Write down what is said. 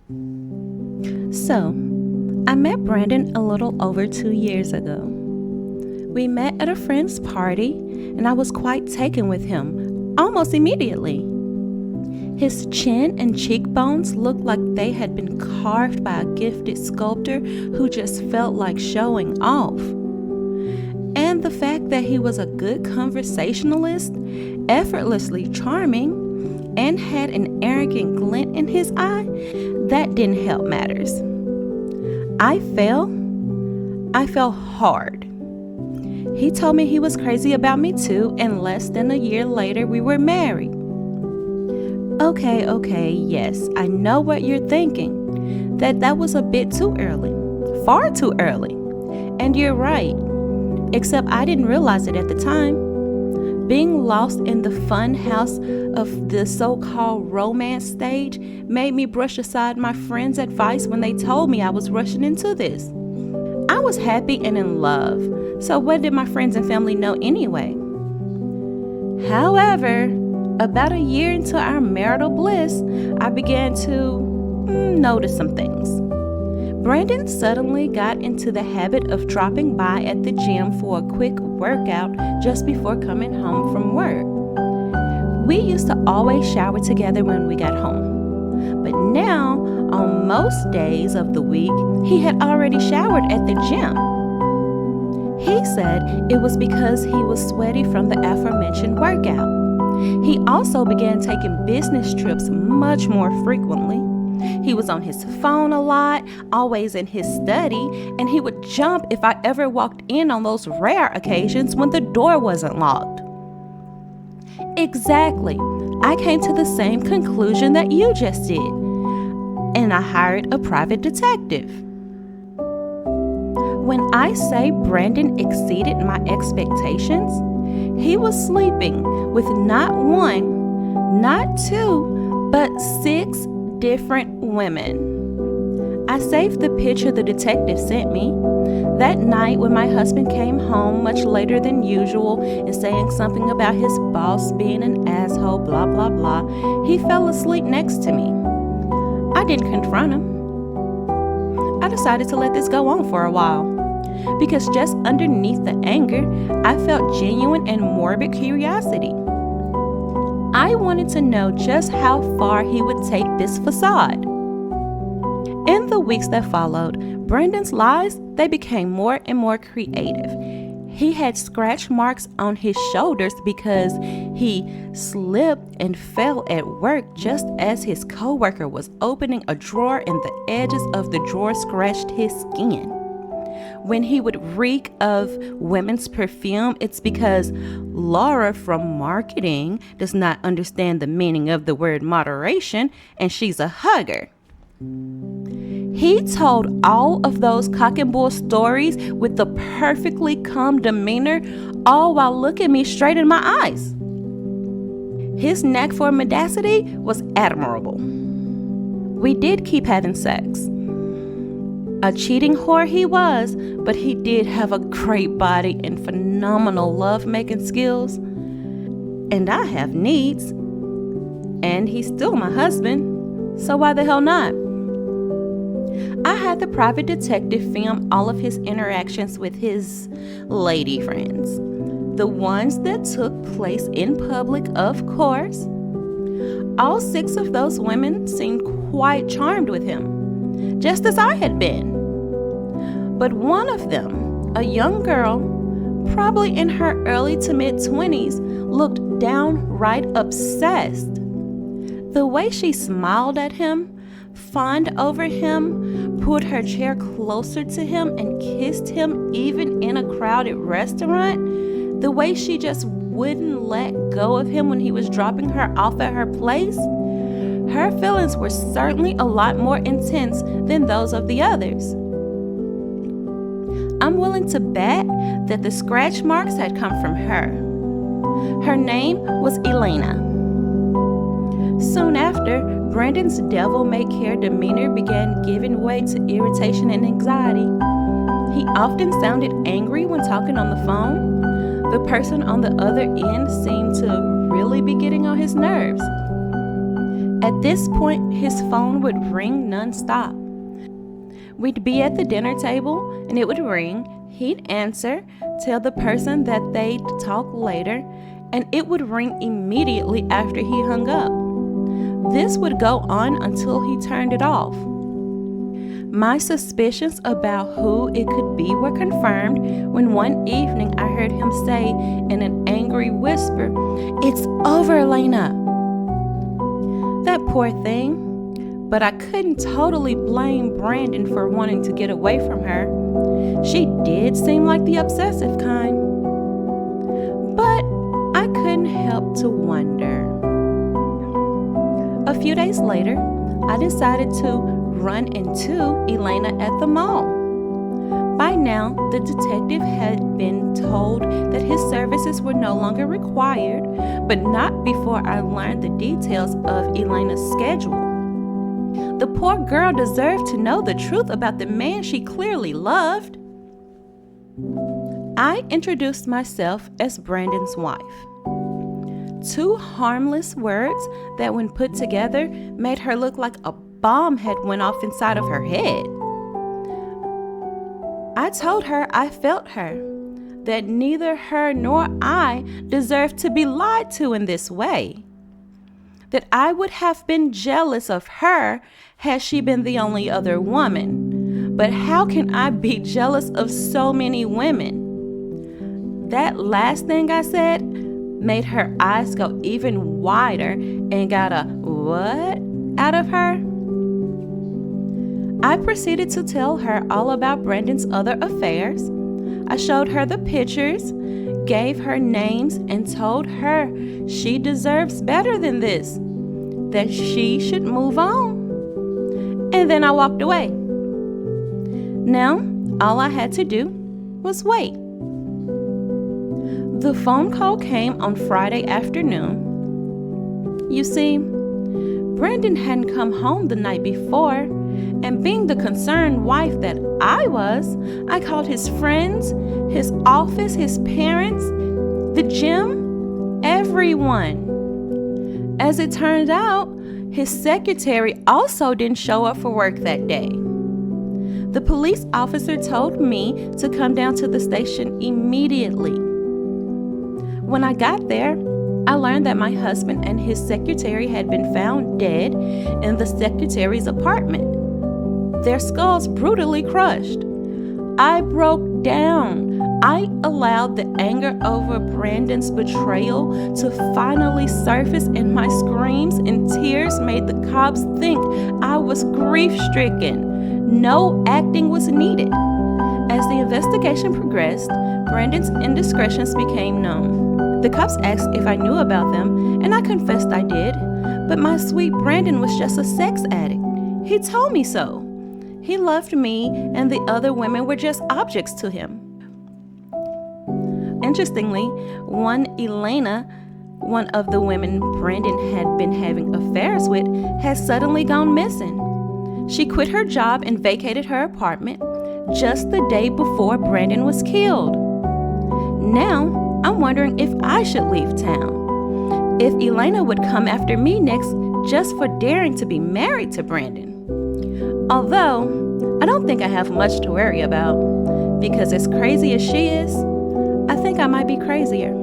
So, I met Brandon a little over 2 years ago. We met at a friend's party, and I was quite taken with him almost immediately. His chin and cheekbones looked like they had been carved by a gifted sculptor who just felt like showing off. And the fact that he was a good conversationalist, effortlessly charming, and had an arrogant glint in his eye, that didn't help matters. I fell hard. He told me he was crazy about me too, and less than a year later we were married. Okay, yes, I know what you're thinking, that was a bit too early, far too early. And you're right, except I didn't realize it at the time. Being lost in the fun house of the so-called romance stage made me brush aside my friends' advice when they told me I was rushing into this. I was happy and in love, so what did my friends and family know anyway? However, about a year into our marital bliss, I began to notice some things. Brandon suddenly got into the habit of dropping by at the gym for a quick workout just before coming home from work. We used to always shower together when we got home, but now, on most days of the week, he had already showered at the gym. He said it was because he was sweaty from the aforementioned workout. He also began taking business trips much more frequently. He was on his phone a lot, always in his study, and he would jump if I ever walked in on those rare occasions when the door wasn't locked. Exactly. I came to the same conclusion that you just did, and I hired a private detective. When I say Brandon exceeded my expectations, he was sleeping with not one, not two, but 6 different women. I saved the picture the detective sent me. That night when my husband came home much later than usual and saying something about his boss being an asshole, blah, blah, blah, he fell asleep next to me. I didn't confront him. I decided to let this go on for a while, because just underneath the anger, I felt genuine and morbid curiosity. I wanted to know just how far he would take this facade. In the weeks that followed, Brandon's lies, they became more and more creative. He had scratch marks on his shoulders because he slipped and fell at work just as his coworker was opening a drawer and the edges of the drawer scratched his skin. When he would reek of women's perfume, it's because Laura from marketing does not understand the meaning of the word moderation, and she's a hugger. He told all of those cock and bull stories with the perfectly calm demeanor, all while looking me straight in my eyes. His knack for mendacity was admirable. We did keep having sex. A cheating whore he was, but he did have a great body and phenomenal love-making skills. And I have needs. And he's still my husband, so why the hell not? I had the private detective film all of his interactions with his lady friends. The ones that took place in public, of course. All 6 of those women seemed quite charmed with him, just as I had been. But one of them, a young girl, probably in her early to mid-20s, looked downright obsessed. The way she smiled at him, fawned over him, pulled her chair closer to him and kissed him even in a crowded restaurant, the way she just wouldn't let go of him when he was dropping her off at her place, her feelings were certainly a lot more intense than those of the others. I'm willing to bet that the scratch marks had come from her. Her name was Elena. Soon after, Brandon's devil-may-care demeanor began giving way to irritation and anxiety. He often sounded angry when talking on the phone. The person on the other end seemed to really be getting on his nerves. At this point, his phone would ring nonstop. We'd be at the dinner table and it would ring. He'd answer, tell the person that they'd talk later, and it would ring immediately after he hung up. This would go on until he turned it off. My suspicions about who it could be were confirmed when one evening I heard him say in an angry whisper, "It's over, Elena." That poor thing. But I couldn't totally blame Brandon for wanting to get away from her. She did seem like the obsessive kind. But I couldn't help to wonder. A few days later, I decided to run into Elena at the mall. By now, the detective had been told that his services were no longer required, but not before I learned the details of Elena's schedule. The poor girl deserved to know the truth about the man she clearly loved. I introduced myself as Brandon's wife. 2 harmless words that, when put together, made her look like a bomb had went off inside of her head. I told her I felt her, that neither her nor I deserved to be lied to in this way. That I would have been jealous of her had she been the only other woman. But how can I be jealous of so many women? That last thing I said made her eyes go even wider and got a "what?" out of her. I proceeded to tell her all about Brandon's other affairs. I showed her the pictures, gave her names, and told her she deserves better than this, that she should move on. And then I walked away. Now, all I had to do was wait. The phone call came on Friday afternoon. You see, Brandon hadn't come home the night before, and being the concerned wife that I was, I called his friends, his office, his parents, the gym, everyone. As it turned out, his secretary also didn't show up for work that day. The police officer told me to come down to the station immediately. When I got there, I learned that my husband and his secretary had been found dead in the secretary's apartment, their skulls brutally crushed. I broke down. I allowed the anger over Brandon's betrayal to finally surface, and my screams and tears made the cops think I was grief-stricken. No acting was needed. As the investigation progressed, Brandon's indiscretions became known. The cops asked if I knew about them, and I confessed I did, but my sweet Brandon was just a sex addict. He told me so. He loved me, and the other women were just objects to him. Interestingly, one Elena, one of the women Brandon had been having affairs with, has suddenly gone missing. She quit her job and vacated her apartment just the day before Brandon was killed. Now, I'm wondering if I should leave town. If Elena would come after me next just for daring to be married to Brandon. Although, I don't think I have much to worry about, because as crazy as she is, I think I might be crazier.